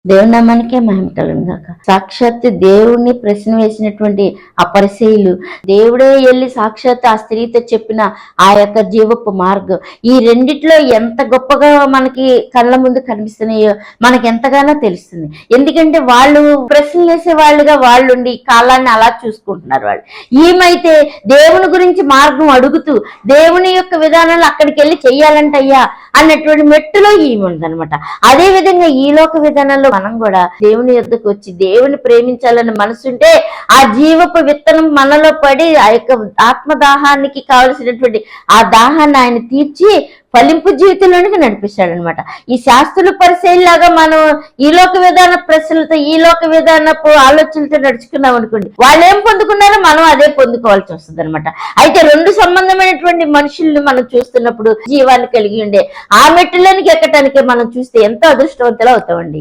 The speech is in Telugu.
దేవుని నామానికే మహిమ కలుగును గాక. సాక్షాత్తు దేవుణ్ణి ప్రశ్న వేసినటువంటి ఆ పరిసయ్యులు దేవుడే వెళ్ళి సాక్షాత్తు ఆ స్త్రీతో చెప్పిన ఆ యొక్క జీవపు మార్గం, ఈ రెండిట్లో ఎంత గొప్పగా మనకి కళ్ళ ముందు కనిపిస్తున్నాయో మనకి ఎంతగానో తెలుస్తుంది. ఎందుకంటే వాళ్ళు ప్రశ్నలు వేసే వాళ్ళుగా వాళ్ళుండి కాలాన్ని అలా చూసుకుంటున్నారు. వాళ్ళు ఈమైతే దేవుని గురించి మార్గం అడుగుతూ దేవుని యొక్క విధానాలు అక్కడికి వెళ్ళి చెయ్యాలంటయ్యా అన్నటువంటి మెట్టులో ఈమె ఉందనమాట. అదే విధంగా ఈ లోక విధానంలో మనం కూడా దేవుని యొద్దకు వచ్చి దేవుని ప్రేమించాలని మనసుంటే ఆ జీవపు విత్తనం మనలో పడి ఆ యొక్క ఆత్మదాహానికి కావలసినటువంటి ఆ దాహాన్ని ఆయన తీర్చి ఫలింపు జీవితంలోనికి నడిపిస్తాడనమాట. ఈ శాస్త్రుల పరిశీలిలాగా మనం ఈ లోక విధాన ప్రశ్నలతో ఈ లోక విధానపు ఆలోచనలతో నడుచుకున్నాం అనుకోండి, వాళ్ళు ఏం పొందుకున్నారో మనం అదే పొందుకోవాల్సి వస్తుంది అనమాట. అయితే రెండు సంబంధమైనటువంటి మనుషుల్ని మనం చూస్తున్నప్పుడు జీవాన్ని కలిగి ఉండే ఆ మెట్టులోనికి ఎక్కటానికి మనం చూస్తే ఎంతో అదృష్టవంతులు అవుతామండి.